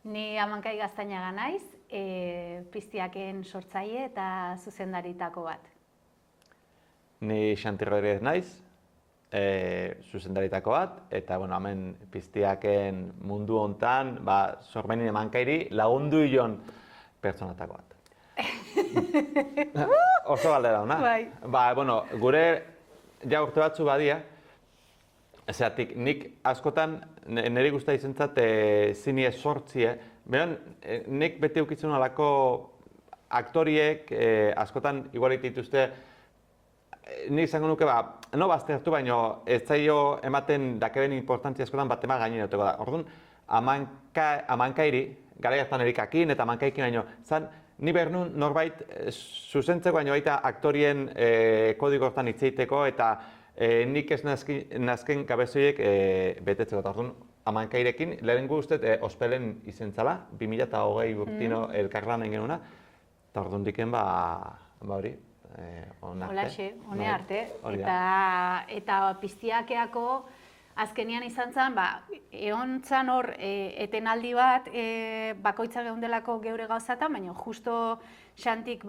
Ni Amankai Gaztainaga naiz, Piztiaken sortzaile eta zuzendaritako bat. Ni Xanti Rodríguez naiz, zuzendaritako bat, eta hemen Piztiaken mundu hontan, sormenin Amankairi lagundu ion pertsonatako bat. Oso galdera hona. Bai. Gure ja urte batzu badia, esatik, nik askotan, niri guztia izentzat zini sortzie, nik beti eukitzen alako aktoriek askotan igual dituzte, nik izango nuke, no baztertu, baino ez zaio ematen dakeben importantzia askotan bat ema gaineratuko da. Orduan, Amankairi, gara hartan erikakin eta Amankaikin baino, zan, ni behar nuen norbait zuzentzeko baino baita aktorien kodigo hortan hitzeiteko eta nik ez nazken gabezoiek betetzeko. Orduan, Amankairekin, lehenengo uste ospelen izentzala, 2020 urtino elkarlanen genuna, eta orduan diken hori, onarte. Holaxe, hone arte. Eta Piztiakeako azkenian izan zen, egon zan hor etenaldi bat bakoitza geundelako geure gauzatan, baina justo Xantik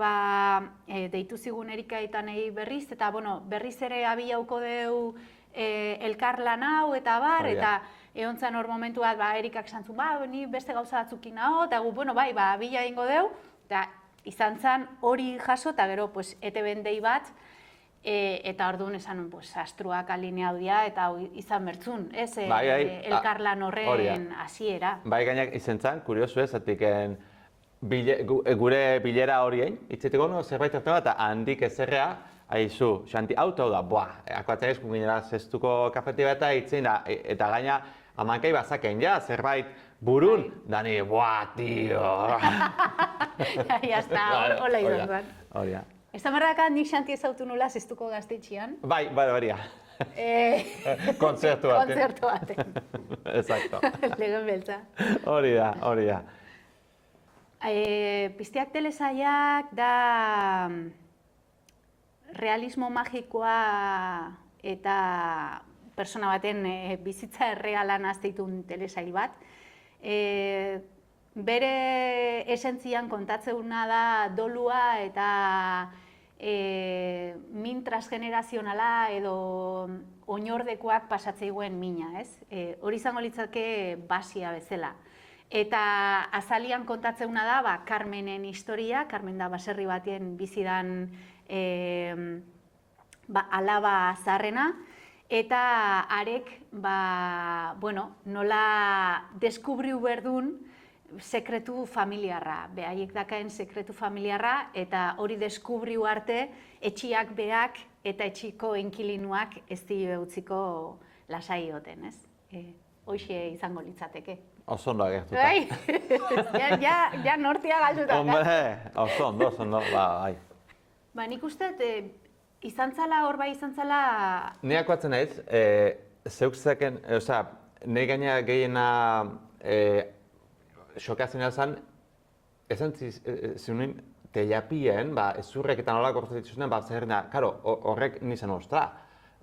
deitu zigun Erika eta nahi berriz, eta berriz ere abilauko deu elkarlan hau eta eta egon zan hor momentu bat Erikak zantzun, ni beste gauza batzukin nago, eta gu, abila ingo deu, eta izan zen hori jaso, eta gero ETB-en dei bat, eta orduan esan astruak alineau dira eta izan bertzun, ez elkarlan horren hasiera. Bai, gainak izan zen, kuriosu ez, gure bilera horien, itzeteko zerbait hartu eta handik ezerrea, haizu, Xanti, auto da, akoatzen ez, ginera zestuko kafetiba eta itzen da, eta gaina Amankai bazaken ja, zerbait burun, dani, tio! Jazta, hola izan zen. Hori da. Ez da marrakan nik Xanti ezautu nula zestuko gaztetxian. Bai, hori da. Kontzertu baten. Kontzertu baten. Exacto. Legen beltza. Hori da. Piztiak telesaiak da realismo magikoa eta persona baten bizitza errealan azteitun telesail bat. Bere esentzian kontatzeuna da dolua eta min transgenerazionala edo oinordekoak pasatzeiguen mina, ez? Hori izango litzake basia bezala. Eta azalian kontatzeuna da, Carmenen historia, Carmen da baserri batien bizidan alaba zaharrena, eta arek, nola deskubriu berdun sekretu familiarra, behaiek dakaen sekretu familiarra, eta hori deskubriu arte, etxiak beak eta etxiko enkilinuak ez dio utziko lasai goten, ez? Hoxe izango litzateke. Oso ondo agertuta. Ja nortia galduta. Hombre, oso ondo, bai. Nik uste, izan zala, hor bai izan zala... Niak batzen naiz, zeuk zeken, nahi gaina gehiena xokatzen zen, esan zinuin, teiapien, ezurrek eta nolak gortzen dituzenen, zerrena, karo, horrek nizan ostra.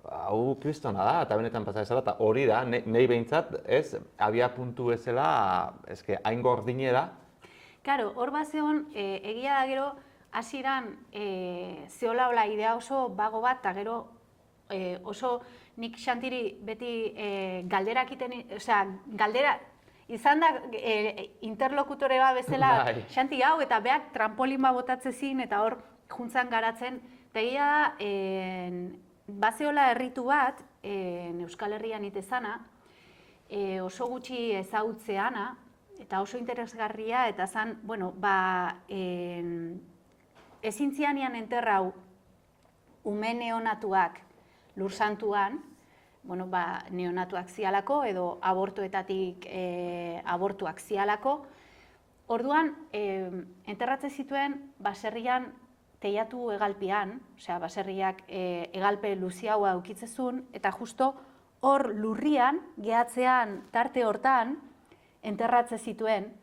Hau kristona da, eta benetan pasa ezala, eta hori da, nahi behintzat, ez, abia puntu ezela, ezke, hain gordine da. Karo, hor bat zeon, egia da gero, hasieran zeola hola idea oso bago bat, eta gero oso nik Xantiri beti galderak iten, galdera, izan da interlokutore bat bezala Xanti hau, eta beak trampolin bat botatzezin, eta hor juntzan garatzen, eta egia da, bazeola herritu bat, Euskal Herrian itezana, oso gutxi ezagutzeana, eta oso interesgarria, eta zan, ezin zianian enterrau ume neonatuak Lursantuan, neonatuak zialako, edo abortuetatik abortuak zialako. Orduan, enterratze zituen baserrian teiatu egalpian, baserriak egalpe luziaua eukitzezun, eta justo hor lurrian, gehatzean tarte hortan, enterratze zituen,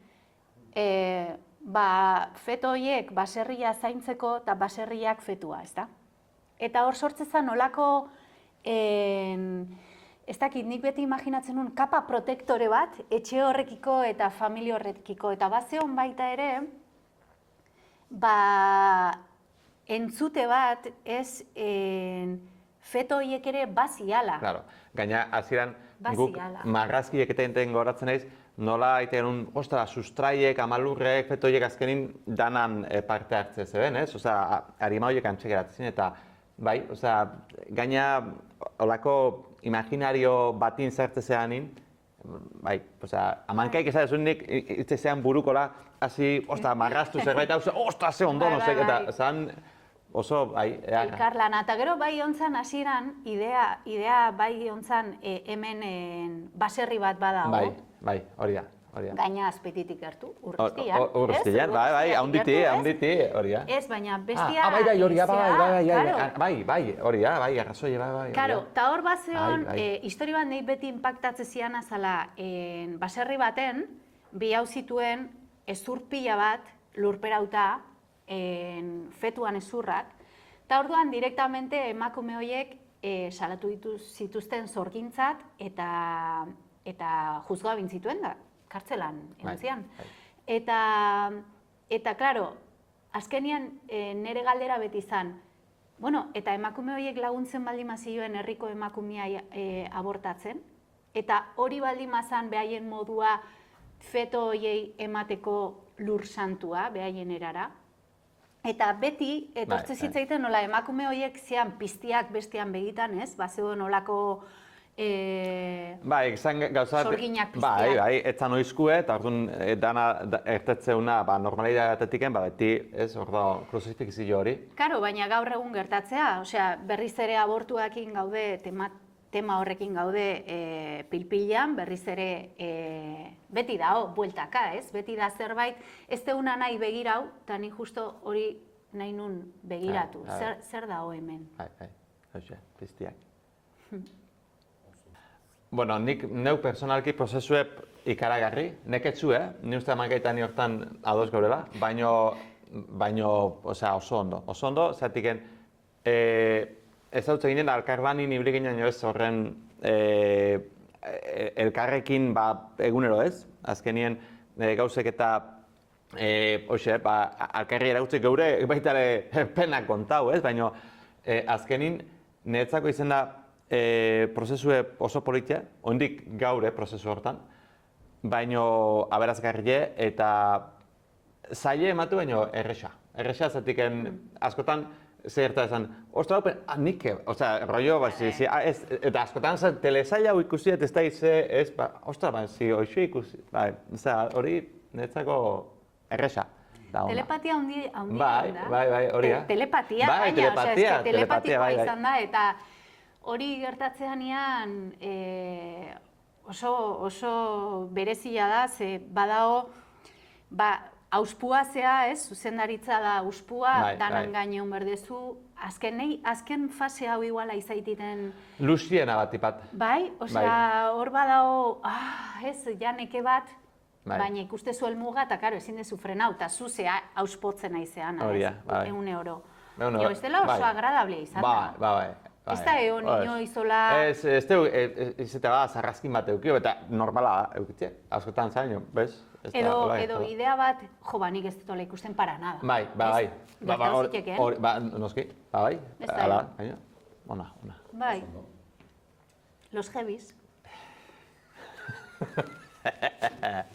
feto horiek baserria zaintzeko eta baserriak fetua, ezta? Eta hor sortzezan olako ez dakit, nik beti imaginatzen nuen kapa protektore bat, etxe horrekiko eta familia horrekiko, eta bazeon baita ere, entzute bat ez feto horiek ere baziala. Claro, gaina hasieran guk marrazkiek eta enten goratzen naiz, nola egiten un, ostara, sustraiek, amalurrek, feto horiek azkenin danan parte hartze zeben, ez? Osea, arima horiek antxe geratzen, eta bai, osea, gaina olako imaginario batin zertzezeanin, bai, osea, amankaik esan nik itzezean burukola, hasi, ostara, marraztu zerbait hau, ostara, ze ondo, no sé, eta zan, oso, bai, elkarlana, eta gero bai ontzan hasieran idea bai ontzan hemen baserri bat badago. Bai, hori da. Gaina azpetitik gertu, Urruztian. Urruztian, bai, haunditi, hori da. Ez, baina bestia... Bai, hori da, bai, arrazoi, bai. Karo, eta hor bat zeon, histori bat nahi beti impactatze zian azala, baserri baten, bi hau zituen ezurpila bat lurperauta, fetuan ezurrak, eta orduan direktamente emakume horiek salatu zituzten zorgintzat eta juzgoa bintzituen da, kartzelan entzian. Eta, klaro, azkenian nire galdera beti izan, bueno, eta emakume horiek laguntzen baldin mazioen herriko emakumea abortatzen, eta hori baldin mazan behaien modua feto horiei emateko lur santua, behaien erara. Eta beti, etortze zitzaiten nola emakume horiek zian piztiak bestean begitan, ez? Bazeo nolako sorginak piztiak. Bai, etzan oizkue, eta orduan dana ertetzeuna normalidadetetiken, beti, ez, orda, kruzifikizio hori. Karo, baina gaur egun gertatzea, osea, berriz ere abortuakin gaude, tema horrekin gaude pilpilan, berriz ere beti dao, bueltaka, ez? Beti da zerbait, ez deuna nahi begirau, eta ni justo hori nahi nun begiratu. Zer dao hemen? Bai, hoxe, piztiak. Bueno, nik neu personalki prozesue ikaragarri, neketzu, ni uste amagaitan hortan ados gaurela, baino, osea, oso ondo, zertiken, ez dut eginen, alkarbanin ibili ginen ez horren elkarrekin egunero ez, azkenien gauzek eta alkarri erautzik geure baitare penak kontau ez, baina azkenin niretzako izen da prozesue oso politia, ondik gaure prozesu hortan, baina aberazgarrie eta zaile ematu baino erresa. Erresa zatiken askotan zerta esan, ostra, nik, osea, rollo, eta askotan telesaila hau ikusi, ez da ize, ez, ostra, hoxo ikusi, hori netzako erresa. Telepatia handi da. Bai, hori da. Telepatia, baina, telepatikoa izan da, eta hori gertatzeanean oso berezia da, ze badao, auspua zea, ez, zuzendaritza da auspua, danan gainean berdezu, azken fase hau iguala izaititen... Luziena bat ipat. Bai, osea, hor badao, ez, janeke bat, baina ikustezu helmuga, eta karo, ezin dezu frenau, eta zuzea auspotzen aizean, ez, eune oro. Ez dela oso agradablea izan da. Bai. Ez da egon inoizola... Ez dugu, izate bat, zarrazkin bat eukio, eta normala eukitze, askotan zaino, bez? Edo idea bat, nik ez dut ikusten para nada. Bai. Gertau zitekeen. Noski, bai. Ez da egon. Ona. Bai. Los heavies.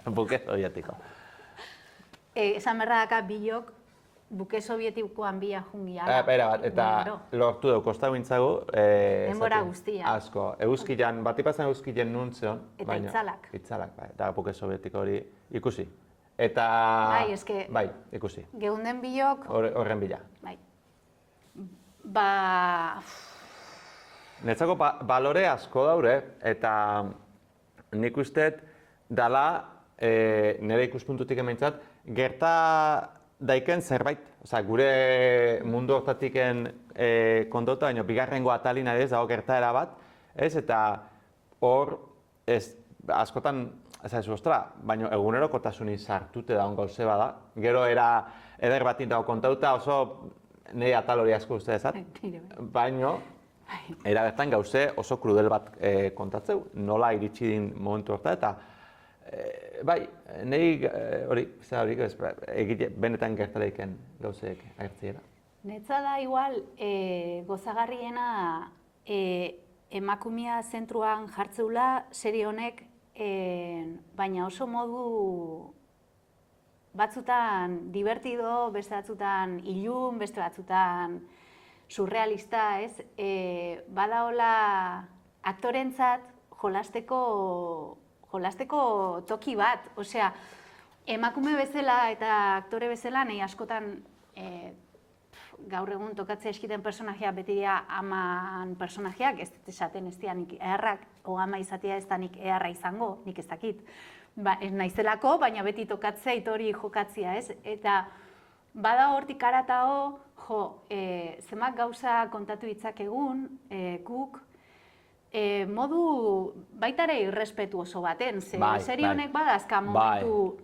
Buke sovietiko. Esan berra daka bilok, buke sovietikoan bila jungia. Eta lortu dugu, kosta bintzagu. Denbora guztia. Asko. Euskilan, batipazan euskilen nuntzion. Eta itzalak. Itzalak, bai. Eta buke sovietiko hori ikusi. Eta... Bai, eske... Bai, ikusi. Geunden bilok... Horren bila. Bai. Netzako balore asko daure, eta nik usteet dala, nire ikuspuntutik emaitzat, gerta daiken zerbait. Osa, gure mundu hortatiken kontauta, baina bigarrengo atalin ez dago gertaera bat, ez? Eta hor, askotan, ez da, ostra, baina egunerokotasunin sartute daun gauze bada. Gero eder batin dago kontauta, oso nire atal hori asko uste ezat. Baina, Era bertan gauze oso krudel bat kontatzeu, nola iritsi din momentu horta, eta bai, nahi hori, benetan gertareiken gauzeek agertziera. Netza da igual gozagarriena emakumea zentruan jartzeula serie honek, baina oso modu batzutan divertido, beste batzutan ilun, beste batzutan surrealista, ez? Badaola aktorentzat jolasteko toki bat, osea, emakume bezala eta aktore bezala nahi askotan gaur egun tokatzea eskiten personajeak beti dira aman personajeak, ez dut esaten ez dianik eharrak, o ama izatea ez danik eharra izango, nik ez dakit. Ez naizelako, baina beti tokatzea itori jokatzia, ez? Eta bada hortik aratao, zemak gauza kontatu ditzakegun, guk, modu baitare irrespetu oso baten, ze serie honek badazka momentu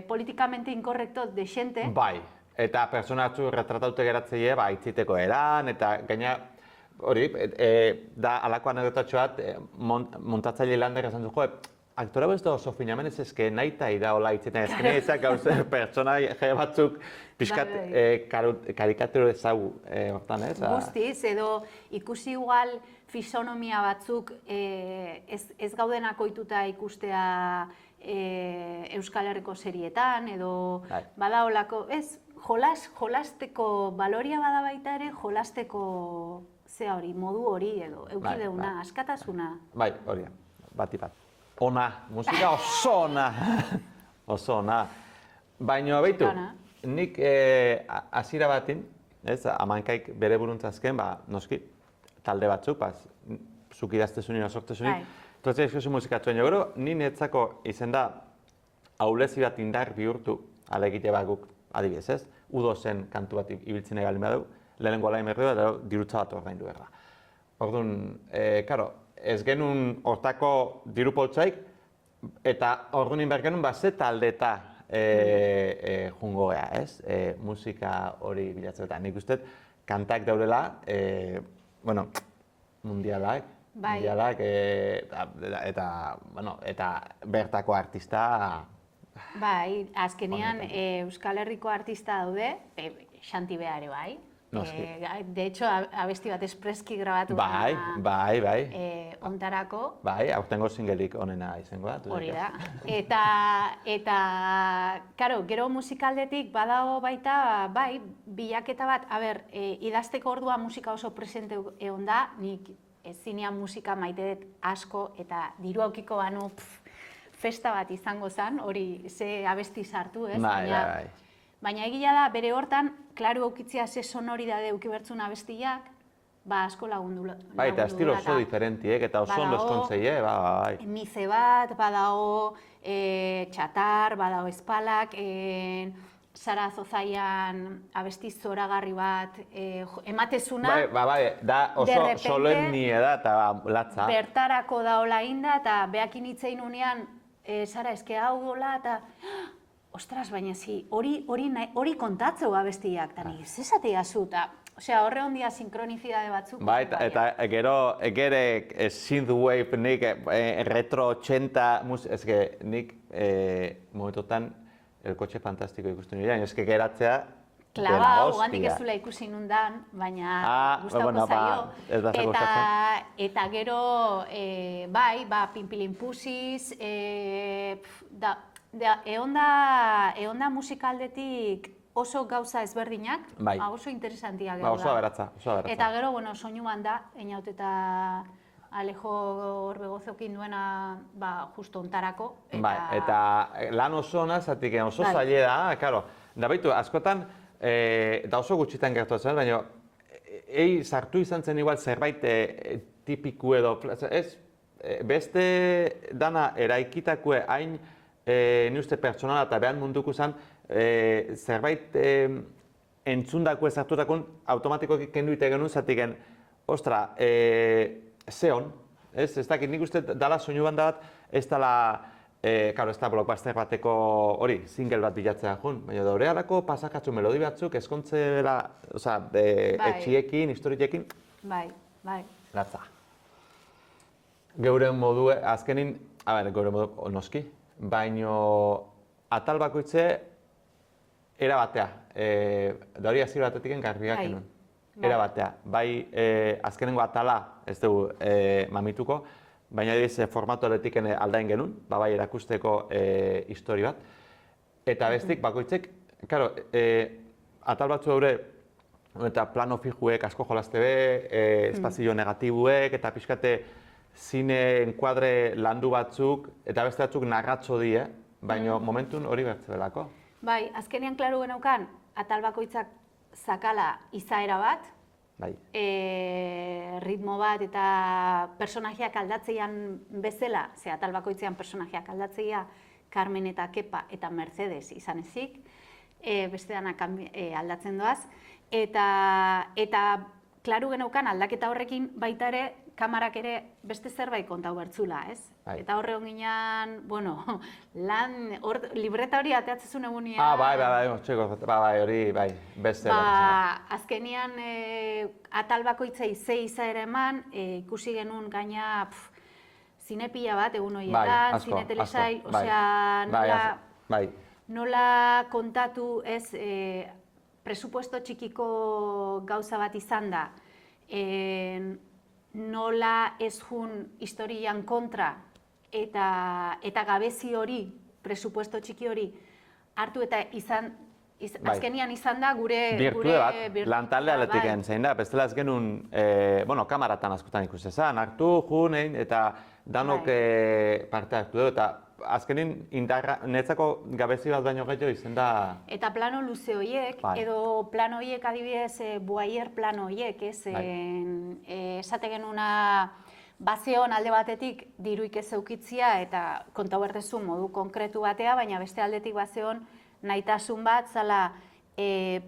politikamente inkorrekto de xente. Bai, eta pertsonatzu retrataute geratzeie, itziteko eran, eta gaina, hori, da alako anekdotatxo bat, montatzaile lander esan du, aktora ez da oso finamen ez ezke nahi eta idaola itzetan ezkene ezak gauze pertsona batzuk pixkat karikaturo ezagu hortan, ez? Guztiz, edo ikusi igual fisonomia batzuk ez gaudenak ohituta ikustea Euskal Herriko serietan, edo badaolako, ez, jolasteko baloria bada baita ere, jolasteko zea hori, modu hori edo, eukideuna, askatasuna. Bai, hori, bat. Ona, musika oso ona, oso ona. Baina, behitu, nik hasiera batin, amankaik bere buruntzazken, noski, talde batzuk, zuk idaztezunin, osortezunin, tortzea eskozu musikatzuen jogoro, ni netzako izen da, aulezi bat indar bihurtu, alegite bat guk, adibidez ez, Udo zen kantu bat ibiltzen egalin badau, lehenengo alain berdu eta dirutza bat ordaindu behar da. Orduan, karo, ez genuen hortako dirupoltzaik, eta orduan inber genuen ze taldeta jungo gea, ez? Musika hori bilatzen eta nik uste kantak daudela, mundialak, eta bertako artista. Bai, azkenean Euskal Herriko artista daude, Xanti Beare bai. De hecho, abesti bat espreski grabatu Bai. Ontarako. Bai, aurtengo singelik onena izango da. Hori da. Eta, karo, gero musikaldetik badago baita, bai, bilaketa bat, idazteko ordua musika oso presente egon da, nik zinean musika maite dut asko, eta diru aukiko banu festa bat izango zen, hori ze abesti sartu, ez? Bai. Baina egia da, bere hortan, klaru aukitzia ze sonoridade eukibertzun abestiak, asko lagundu. Bai, eta estilo oso diferentiek, eta oso ondo eskontzeie, bai. Mize bat, badago txatar, badago espalak, Sara Zozaian abesti zoragarri bat, ematezuna. Bai, da oso solemnie da eta latza. Bertarako daola inda, eta behakin hitzein unean, Sara, eske hau dola, eta ostras, baina hori kontatzeu abestiak, eta nik zezatea zu, eta horre hondia sinkronizidade batzuk. Bai, eta gero synthwave, nik retro 80, eske nik momentotan El Coche Fantastiko ikusten nire, eske geratzea Klaba, ugandik ez zula ikusi nundan, baina gustauko zaio. Eta gero, bai, Pinpilin Pusiz, egon da musikaldetik oso gauza ezberdinak, oso interesantia gero da. Oso aberatza. Eta gero, soinu banda, Einaut eta Alejo Orbegozokin duena justo ontarako. Eta lan oso ona, zatik oso zaile da, karo, da baitu, askotan, da oso gutxitan gertatzen, baina sartu izan zen igual zerbait tipiku edo, ez, beste dana eraikitako hain ni uste pertsonala eta behan munduko zen, zerbait entzundako ezartutakun automatikoki kendu ite genuen zatiken, ostra, zeon, ez dakit nik uste dala soinu banda bat, ez dala, karo, ez da blockbuster bateko hori, single bat bilatzea jun, baina da horrealako pasakatzu melodi batzuk, eskontze dela, etxiekin, historiekin. Bai. bai. Latza. Geure modu, azkenin, geure modu noski, baino atal bakoitze era batea. Da hori hasiera batetik garbiak genuen. Era batea. Bai, azkenengo atala, ez dugu mamituko, baina formatu aletik aldain genuen, bai erakusteko histori bat. Eta bestik, bakoitzek, karo, atal batzu eure, eta plano fijuek asko jolazte be, espazio negatibuek, eta pixkate zine enkuadre landu batzuk, eta beste batzuk narratzo die, baina momentun hori bertzebelako. Bai, azkenean klaru genaukan, atal bakoitzak zakala izaera bat, ritmo bat eta personajeak aldatzeian bezala, ze atal bakoitzean personajeak aldatzeia, Carmen eta Kepa eta Mercedes izan ezik, beste danak aldatzen doaz, eta klaru genaukan aldaketa horrekin baita ere, kamarak ere beste zerbait kontau bertzula, ez? Eta horre honginan, bueno, libreta hori ateatzezun egunean... Bai, hori, beste. Azkenian, atal bakoitzei ze izaera eman, ikusi genuen gaina zinepila bat egun horietan, zine telesai, osea, nola kontatu ez presupuesto txikiko gauza bat izan da, nola ez jun historian kontra eta gabezi hori, presupuesto txiki hori, hartu eta azkenian izan da gure... Birtue bat, lantalde aletik zein da, bestela ez genuen, kamaratan askotan ikustezan, hartu, jun, eta danok parte hartu dugu, eta azkenin netzako gabezi bat baino gehiago izan da... Eta plano luze horiek, edo plano horiek adibidez, Boyer plano horiek, esate genuna bazeon alde batetik diruik ez eukitzia eta konta bertezu modu konkretu batea, baina beste aldetik bazeon nahitasun bat, zala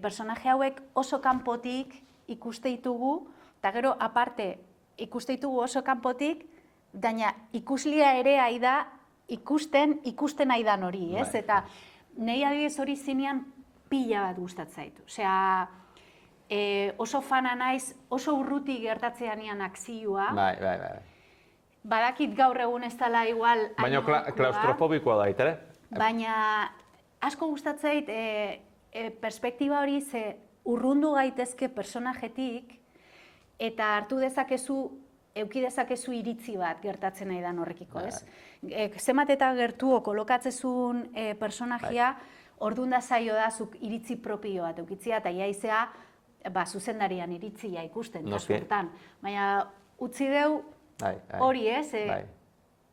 personaje hauek oso kanpotik ikuste ditugu, eta gero aparte ikuste ditugu oso kanpotik, baina ikuslia ere aida ikusten aidan hori, ez? Eta nahi adibidez hori zinean pila bat gustatzen zaitu. Osea, oso fana naiz, oso urruti gertatzean nian akzioa. Bai. Badakit gaur egun ez dela igual... Baina klaustrofobikoa da, ere? Baina asko gustatzen zait perspektiba hori ze urrundu gaitezke personajetik eta hartu dezakezu euki dezakezu iritzi bat gertatzen nahi dan horrekiko, ez? Zemat eta gertuo kolokatzezun personajea, orduan da zaio da zuk iritzi propio bat eukitzia, eta iaizea zuzendarian iritzia ikusten, kasurtan. Baina utzi deu hori, ez?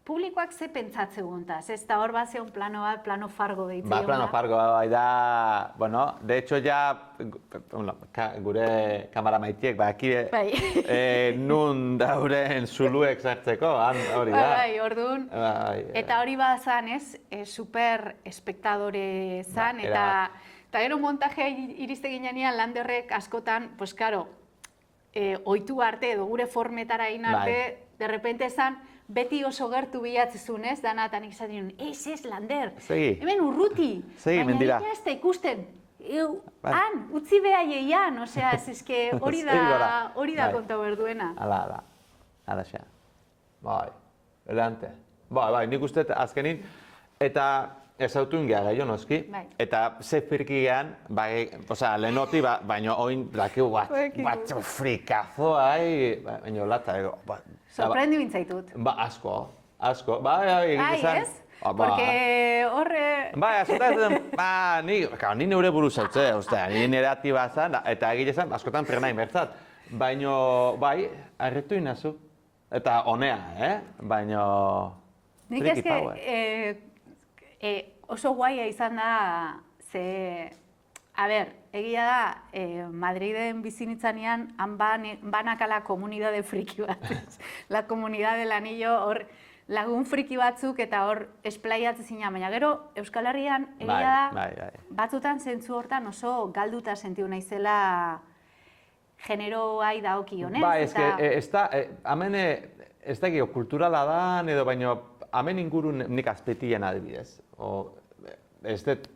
Publikoak ze pentsatze guntaz, ez da hor bat zeon plano bat, plano fargo deitzen. Plano fargo bai da, bueno, de hecho ja, gure kamara maitiek, akide nun dauren zuluek sartzeko, hori da. Bai, orduan. Eta hori bazan, ez, super espektadore zan, eta gero montaje iriste ginean Landerrek askotan, pues karo, ohitu arte edo gure formetara egin arte, de repente zan, beti oso gertu bilatzezun, ez? Danatan izaten, ez, Lander, hemen urruti, baina nik ez da ikusten, utzi behaieian, osea, ez hori da konta berduena. Hala xea. Bai, elegante. Bai, nik uste azkenin, eta ezautu ingean gehiago noski, eta ze firki gehan, osea, lehenoti, baina oin, dakiu bat frikazo, baina lata, sorprendu bintzaitut. Asko. Ez? Porque horre... Ni neure buruz hautze, ni nire atiba zan, eta egile zan, askotan frenain bertzat. Baina, harritu inazu. Eta honea, baina... Nik ezke oso guaia izan da, ze... A ber, egia da, Madriden bizinitzanean, han banakala komunidade friki bat. La comunidad del anillo, hor lagun friki batzuk eta hor esplaiatzen zina. Baina gero, Euskal Herrian, egia da, batzutan zentzu hortan oso galduta sentiu naizela generoai daokionez. Ez da, hemen ez da kulturala da, edo baina hemen ingurun nik azpetien adibidez. Ez dut...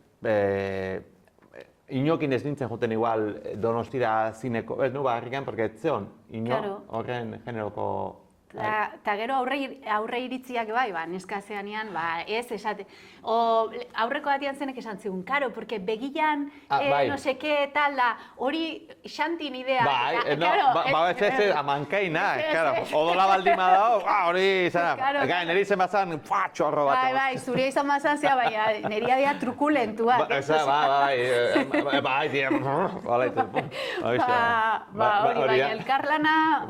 inokin ez nintzen joten igual Donostira zineko, ez nu barrikan, porque ez zeon, ino horren generoko... Eta gero aurre iritziak bai, neska zeanean, ez esate... Aurreko batian zenek esan zigun, karo, porque begilan, no seke, tal da, hori xantin idea. Ez, amankaina, odola baldima dao, hori izan, niri izan bazan, txorro bat. Bai, zuria izan bazan zea, baina niria dira trukulentua. Hori, baina elkarlana...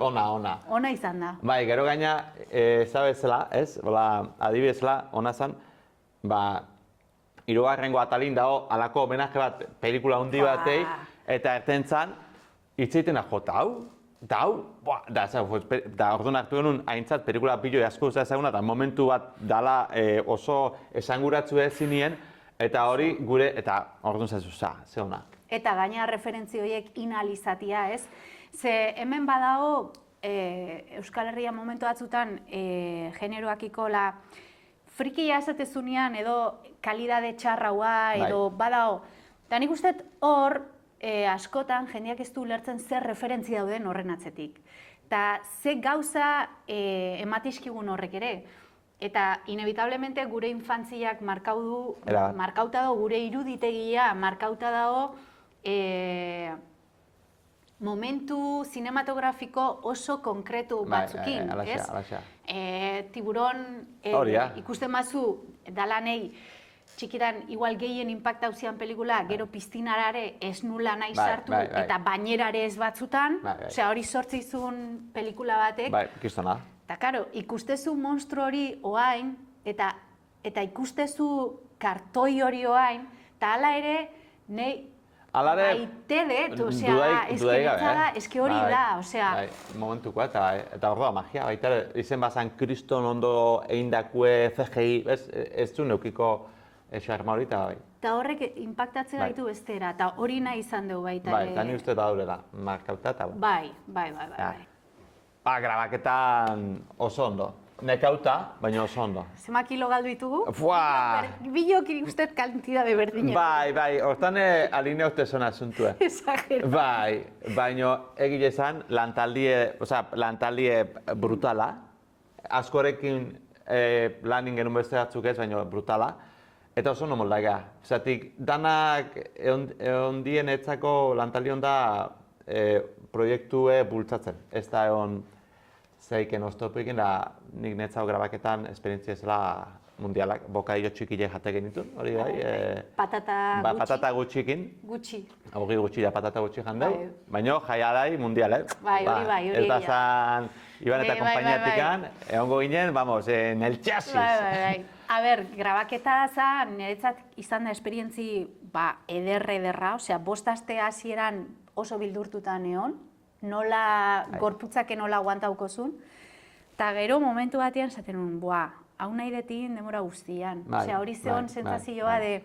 Ona izan da. Bai, gero gaina, zabezela, ez? Adibidezela, ona zan, hirugarrengo atalin dago alako homenaje bat pelikula handi batei, eta erten zan, hitzeiten jota hau, da orduan hartu genuen haintzat pelikula pilo asko ezaguna, eta momentu bat dala oso esanguratzu ez zinien, eta hori gure, eta orduan zazu, ze hona. Eta gaina referentzi horiek inalizatia, ez? Ze hemen badago, Euskal Herria momentu batzutan generoakiko frikia esatezunean edo kalidade txarraua edo badao. Eta nik uste hor askotan jendeak ez du ulertzen zer referentzi dauden horren atzetik. Eta ze gauza ematizkigun horrek ere. Eta inevitablemente gure infantziak markauta dago, gure iruditegia markauta dago momentu zinematografiko oso konkretu batzukin, ez? Tiburon ikusten bazu dalanei txikitan igual gehien impactau zian pelikula, gero piztinarare ez nula nahi sartu eta bainerare ez batzutan, osea hori sortzizun pelikula batek. Bai, kistona. Eta karo, ikustezu monstru hori oain eta ikustezu kartoi hori oain, eta hala ere nahi baite dut, osea, eski hori da, osea... Momentukoa, eta ordua magia, baita izen bazan kriston ondo eindakue CGI, ez du neukiko xarma hori, eta bai. Eta horrek impactatzen gaitu bestera, eta hori nahi izan dugu baita. Bai, eta ni uste da durela, markauta eta bai. Grabaketan oso ondo. Nekauta, baina oso ondo. Zema kilo galdu ditugu? Fuaa! Bilok ikustet kantidade berdina. Bai, hortan alinea uste zona asuntue. Exagero. Bai, baina egile zan, lantaldie brutala. Askorekin lanin genuen beste batzuk ez, baina brutala. Eta oso no moldaga. Zatik, danak ondien etzako lantaldi onda proiektue bultzatzen. Ez da egon zeiken oztopikin, da nik netzau grabaketan esperientzia zela mundialak, bokadillo txikile jate genitun, hori bai. Patata gutxikin. Gutxi. Hori gutxi da patata gutxi jandeu, baina jaialai mundial, Bai, hori. Ez da zan, Iban eta konpainiatikan, egongo ginen, vamos, en el chasis. Bai. A ber, grabaketa zan, niretzat izan da esperientzi ederra, osea, 5 aste hasieran oso bildurtuta neon, nola gorputzake nola aguantauko zuen, eta gero momentu batean esaten nuen, hau nahi detin demora guztian. Osea, hori zeon sentsazioa de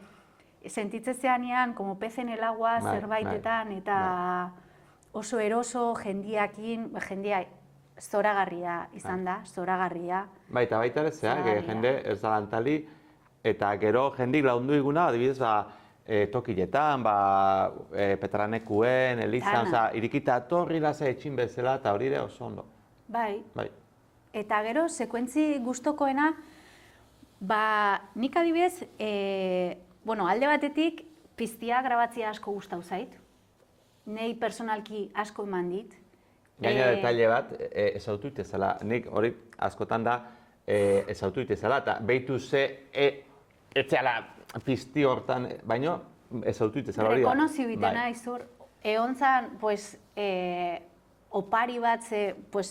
sentitzezeanean, como pez en el agua zerbaitetan, eta oso eroso jendiakin, jendia zoragarria izan da, zoragarria. Eta baita ere zea, jende ez da lantali, eta gero jendik laundu iguna, adibidez, tokiletan, Petranekuen, Elizan, irikita atorri lasa etxin bezala, eta hori ere oso ondo. Bai. Eta gero, sekuentzi gustokoena, nik adibidez, alde batetik, piztia grabatzea asko gustau zait. Nei personalki asko eman dit. Gaina detalle bat, ezautu itezala. Nik hori askotan da ezautu itezala, eta behitu ze etxeala pizti hortan, baina ezautu itezala hori da. Rekonozio bitena izur, egon zan, opari bat,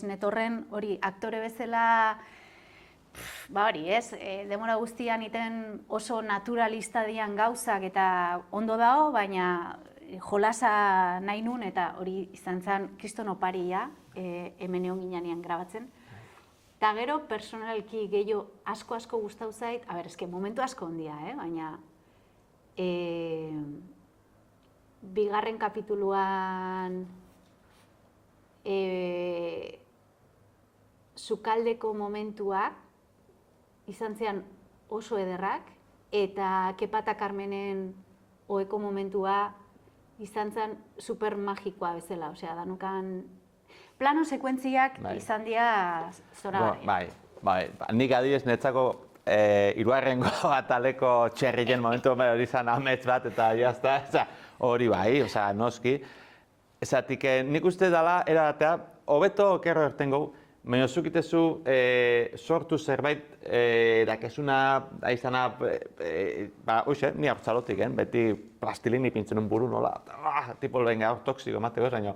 netorren hori aktore bezala, hori ez, demora guztian iten oso naturalista dian gauzak eta ondo dago, baina jolasa nahi nun eta hori izan zen kriston oparia, hemen egon ginean grabatzen. Eta gero, personalki gehiago asko gustau zait, eske momentu asko ondia, baina bigarren kapituluan sukaldeko momentuak izan zean oso ederrak, eta Kepa eta Carmenen oheko momentua izan zen super magikoa bezala, osea, danukan plano sekuentziak izan dira zora Bai, nik adibidez netzako hirugarrengo ataleko txerrien momentu hori izan amets bat eta jazta, hori bai, osea, noski. Ezatik, nik uste dela, erabatea, hobeto okerro ertengo, baina zukitezu sortu zerbait dakezuna, aizana, hoxe, ni hartzalotik, beti plastilini pintzen un buru nola, tipo venga, hor toksiko emateko, zaino,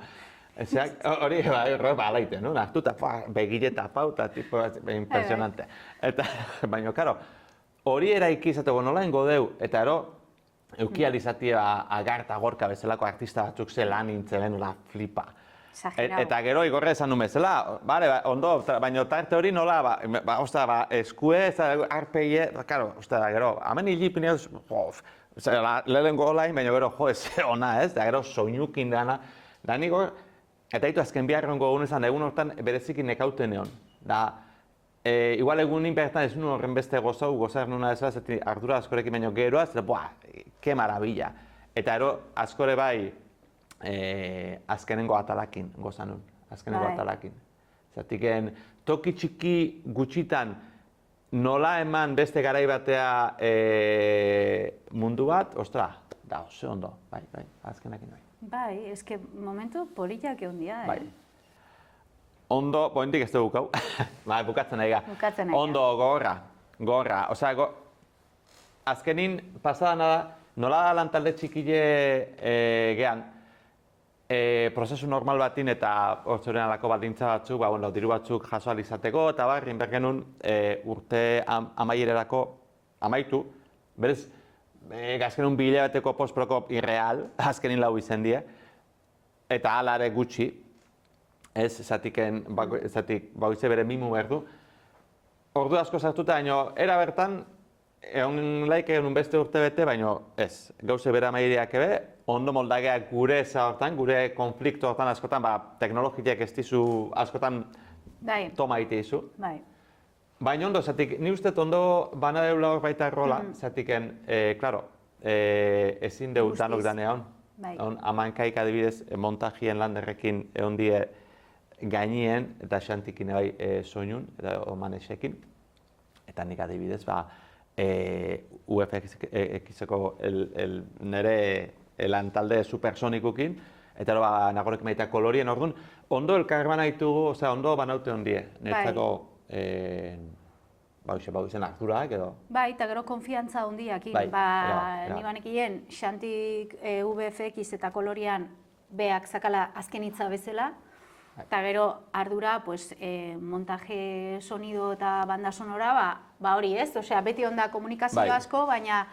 hori, roba alaiten, no? Hartuta, begile tapau, eta tipo, impresionante. Eta, baina, karo, hori eraiki izateko nola engodeu, eta ero, eukializatia agarta gorka bezalako artista batzuk zelan nintzelen flipa. Eta gero igorre esan nuen bezala, ondo, baina tarte hori nola, eskue, arpeie, karo, gero, hemen hilipin eus, lehenko olain, baina gero, ez ona ez, da gero soinukin dana, da niko, eta ditu azken biharrengo egun esan, egun hortan berezikin nekauten egon. Igual egunin bertan ez nuen horren beste gozar nuna ez ardura askorekin baino geroaz, ke marabila. Eta ero, askore bai, azkenengo atalakin gozan nun, azkenengo atalakin. Zatiken, toki txiki gutxitan nola eman beste garai batea mundu bat, ostra, da, oso ondo, bai, azkenakin bai. Bai, eske momentu politak egon dira, Bai. Ondo, boendik ez dugu gau, bukatzen nahi ga. Ondo, gorra. Osea, azkenin pasadana da, nola da lan talde txikile gehan, prozesu normal batin eta hortzoren alako baldintza batzuk, diru batzuk jaso alizateko, eta barrin bergenun urte amaiererako amaitu, berez, azkenun bile bateko postproko irreal, azkenin lau izen die, eta alare gutxi, ez, zatik bauize bere mimu berdu. Ordu asko sartuta, baina era bertan, egon laik egon beste urte bete, baina ez, gauze bere amairiak ebe, ondo moldageak gure hortan, gure konflikto hortan askotan, teknologiak ez dizu askotan toma ite izu. Baina ondo, zatik, ni uste ondo bana deula hor baita errola, zatiken, klaro, ezin deu danok danean. Amankaik adibidez montajien landerrekin egon die gainien eta xantikin bai soinun eta omanesekin. Eta nik adibidez, UFX-eko nire lantalde supersonikukin, eta nagorek maita kolorien orduan, ondo elkar bana ditugu, ondo banaute ondie, niretzako bauzen arduraak edo. Bai, eta gero konfiantza hondiak, ni banekien xantik VFX eta kolorian beak zakala azken hitza bezala, eta gero ardura, montaje sonido eta banda sonora, hori ez, beti onda komunikazio asko, baina,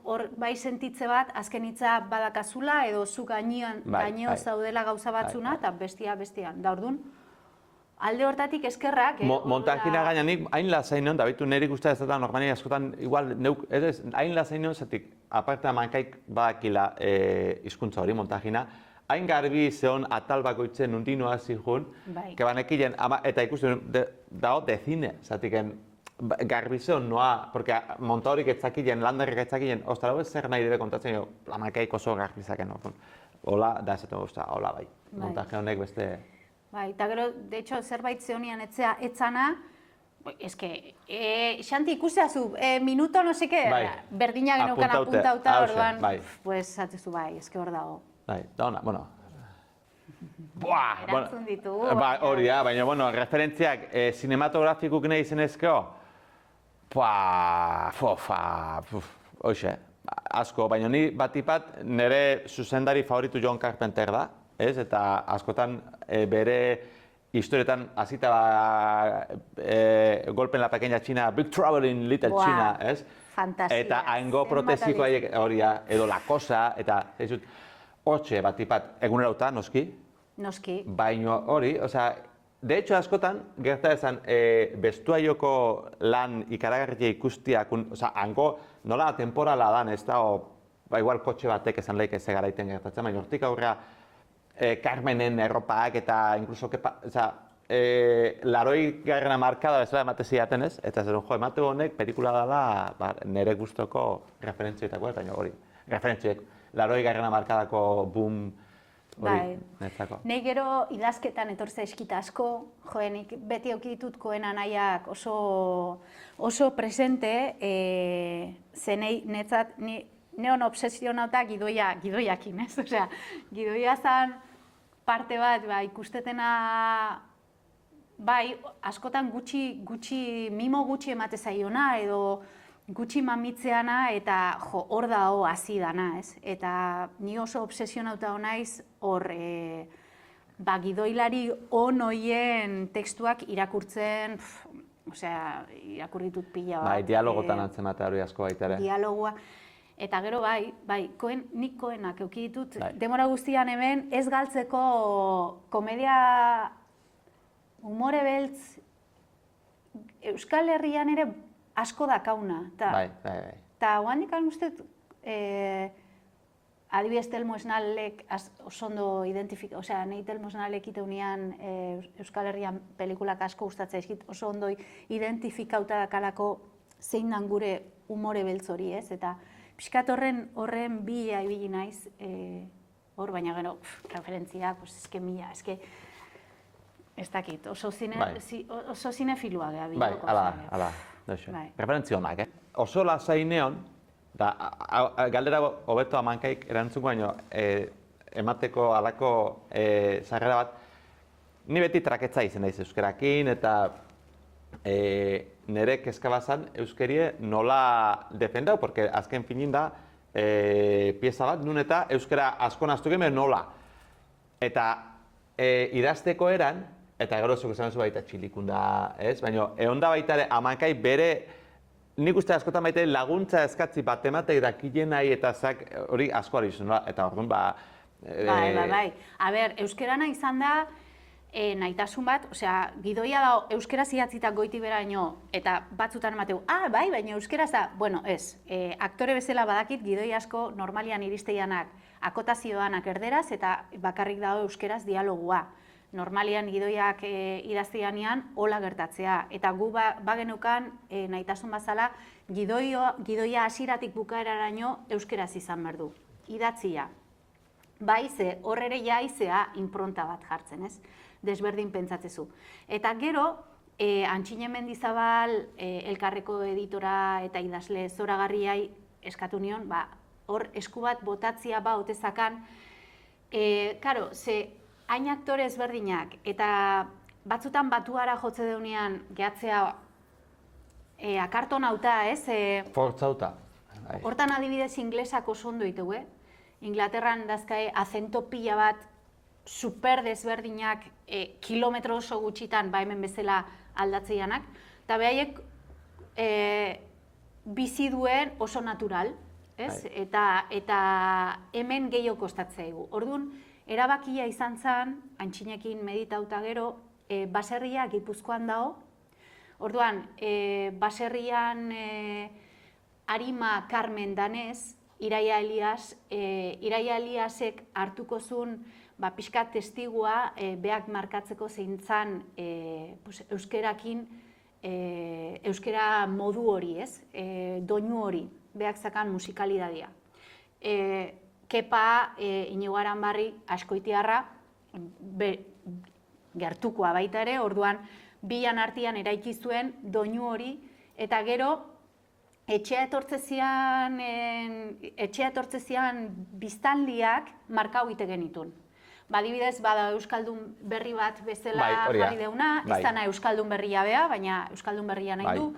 hor bai sentitze bat, azken hitza badakazula, edo zu gaineo zaudela gauza batzuna, eta bestian. Da orduan, alde hortatik eskerrak. Montajina gaina nik hain lasain non, da bitu niri guztia ez da normali askotan, igual, hain lasain non, zatik, aparte amankaik badakila hizkuntza hori montajina, hain garbi zeon atal bakoitzen nundino hasi jun, kebanekilen, eta ikusten dago de cine, zatiken, garbi zeon noa, porque montadorik etzakilen, landerrik etzakilen, ostara, zer nahi debe kontatzen, amankaik oso garbi zaken, hola, da esaten guztia, hola bai, montaje honek beste... Bai, eta gero, de hecho, zerbait zeonian etzana, eske, xanti ikusteazu, minuto no seke, berdina genokan apuntauta, orduan, pues, zatezu bai, eske hor dago. Bai, da ona, bueno. Erantzun ditugu. Hori da, baina, referentziak cinematografikuk nahi zenezkeo, hoxe, asko, baina ni batipat nire zuzendari favoritu John Carpenter da, ez? Eta askotan bere historietan hasita Golpe en la pequeña China, Big Trouble in Little China, ez? Fantasia. Eta hango proteziko hori edo La Cosa, eta hortxe batipat egunerauta, noski? Noski. Baina hori, de hecho askotan, gerta esan, bestuaioko lan ikaragarria ikustiak, hango nola temporala dan, ez da, igual kotxe batek esan lehik ez egaraiten gertatzen, baina hortik aurrea Carmenen erropak eta inkluso, laroi garrena markada bezala emate zidaten ez, eta zer emate honek pelikula dela nire guztoko referentzietako, eta hori, referentziek 80. hamarkadako boom hori netzako. Nei gero idazketan etortza eskita asko, nik beti aukitut Koen anaiak oso presente, zenei netzat, neon obsesionauta gidoiakin, ez? Osea, gidoia zan parte bat, ikustetena, askotan mimo gutxi emate zaiona, edo gutxi mamitzeana, eta hor da hasi dana, ez? Eta ni oso obsesionauta honaiz, hor, gidoilari hoien tekstuak irakurtzen, osea, irakurritut pila bat. Dialogotan antzematea hori asko baita ere. Dialogoa. Eta gero nik Koenak euki ditut, demora guztian hemen ez galtzeko komedia umore beltz Euskal Herrian ere asko dakauna. Eta oandik uste, adibidez Telmo Esnalek oso ondo identifika, osea, nahi Telmo Esnalek iteunean Euskal Herrian pelikulak asko gustatzea eskit, oso ondo identifikauta dakalako zein dan gure umore beltz hori, ez? Eta pixkat horren bila ibili naiz, hor baina gero, referentziak, eske mila, eske, ez dakit, oso zinefilua geha bila. Hala, referentzio honak, Oso lasai neon, galdera hobeto amankaik erantzungo baino, emateko alako sarrera bat, ni beti traketza izen naiz euskerakin, eta nire kezka bazan euskerie nola defendau, porque azken finin da pieza bat, nun eta euskera asko naztu geme nola. Eta idazteko eran, eta gero zuk esan zu baita txilikunda, ez? Baina egon da baita ere amankai bere, nik uste askotan baita laguntza eskatzi bat ematek dakilen nahi eta zak hori asko ari zuen, eta orduan Bai. A ber, euskerana izan da, nahitasun bat, osea, gidoia da euskera idatzitak goiti beraino, eta batzutan emateu, baina euskera da, bueno, ez, aktore bezala badakit gidoi asko normalian iristeianak akotazioanak erderaz, eta bakarrik dago euskeraz dialogua. Normalian gidoiak idaztianean hola gertatzea, eta gu bagenukan nahitasun bazala gidoia hasieratik bukaeraraino euskeraz izan behar du, idatzia. Ze hor ere jaizea inpronta bat jartzen, ez? Desberdin pentsatzezu. Eta gero, Antxine Mendizabal, Elkarreko editora eta idazle zoragarriai eskatu nion, hor esku bat botatzia otezakan, karo, ze hain aktore ezberdinak, eta batzutan batuara jotze deunean gehatzea akartonauta, ez? Fortzauta. Hortan adibidez inglesak oso ondo ditu, Inglaterran dazkae azento pila bat super desberdinak kilometro oso gutxitan hemen bezala aldatzeianak, eta behaiek bizi duen oso natural, ez? Eta hemen gehiago kostatzea egu. Orduan, erabakia izan zen, Antxinekin meditauta gero, baserria Gipuzkoan dago. Orduan, baserrian Arima Carmen danez, Iraia Eliasek hartuko zuen pixkat testigua beak markatzeko zeintzan euskerakin, euskera modu hori, ez? Doinu hori, beak zakan musikalidadia. Kepa Inigo Aranbarri askoitiarra gertukoa baita ere, orduan bilan artean eraiki zuen doinu hori, eta gero etxea etortzezian biztanliak markau ite genitun. Adibidez, bada Euskaldun berri bat bezala jarri deuna, ez dana Euskaldun berria bea, baina Euskaldun berria nahi du.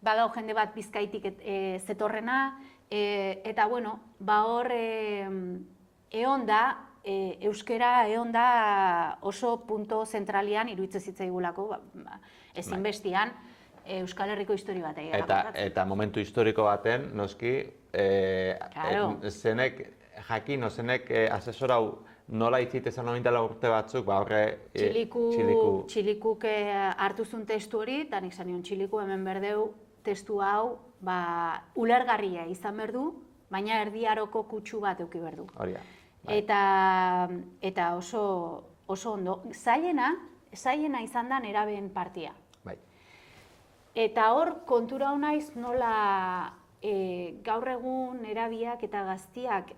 Bada jende bat Bizkaitik zetorrena, eta bueno, hor egon da, euskera egon da oso punto zentralian iruditzen zitzaigulako, ezinbestian, Euskal Herriko histori bat egia. Eta momentu historiko baten, noski, zenek jakin, zenek asesorau nola itzitezan nomintela urte batzuk, horre Txilikuk hartu zuen testu hori, eta nik zanion Txiliku hemen berdeu testu hau ulergarria izan berdu, baina erdiaroko kutsu bat euki berdu. Eta oso ondo. Zailena izan da nerabeen partia. Eta hor kontura honaiz nola gaur egun erabiak eta gaztiak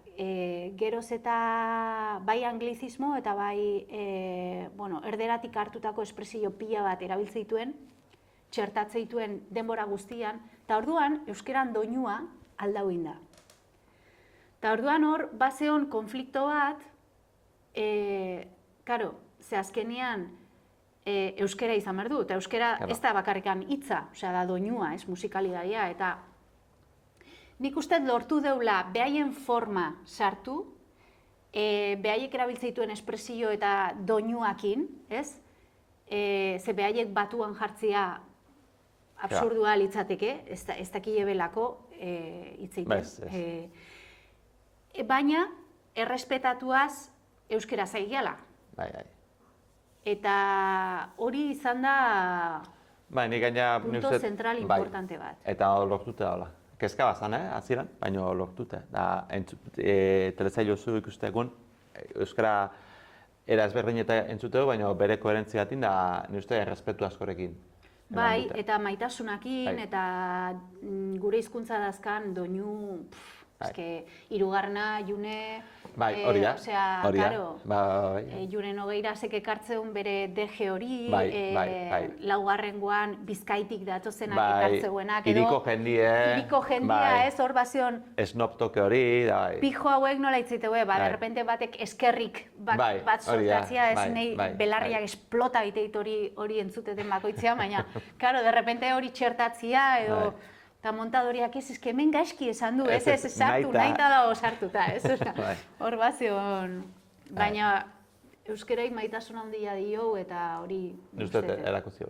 geroz eta bai anglizismo eta bai erderatik hartutako espresio pila bat erabiltzeituen, txertatzeituen denbora guztian, eta orduan euskeran doinua aldauin da. Eta orduan hor, bazeon konflikto bat, ze azkenean euskera izan behar du, eta euskera ez da bakarrikan hitza, osea da doinua, ez musikalidadia, eta nik uste lortu deula behaien forma sartu, behaiek erabiltzeituen espresio eta doinuakin, ez? Ze behaiek batuan jartzea absurdua litzateke, ez dakile belako hitzeiten. Baina, errespetatuaz euskera zaigiala. Eta hori izan da punto zentral importante bat. Eta lortute daula. Kezka bazan, hasieran, baina lortute. Telesailo zu ikustegun, euskara era ezberdin eta entzuteu, baina bere koherentziatin da nire uste errespetu askorekin. Bai, eta maitasunakin, eta gure hizkuntza dazkan doinu, hirugarrena, June, Junen Ogeirasek ekartzeun bere DG hori, laugarrengoan Bizkaitik datozenak ekartzeuenak, iriko jendia, ez, hor bazion, snoptoke hori, pijo hauek nola itziteue, derrepente batek eskerrik bat sortatzia, ez nahi belarriak esplota biteit hori entzuteten bakoitzea, baina, derrepente hori txertatzia, edo, eta montadoriak ez, hemen gaizki esan du, ez sartu, nahi eta dago sartuta, ez? Hor bazion, baina euskerai maitasun handia dio eta hori... Nuztet erakuzio.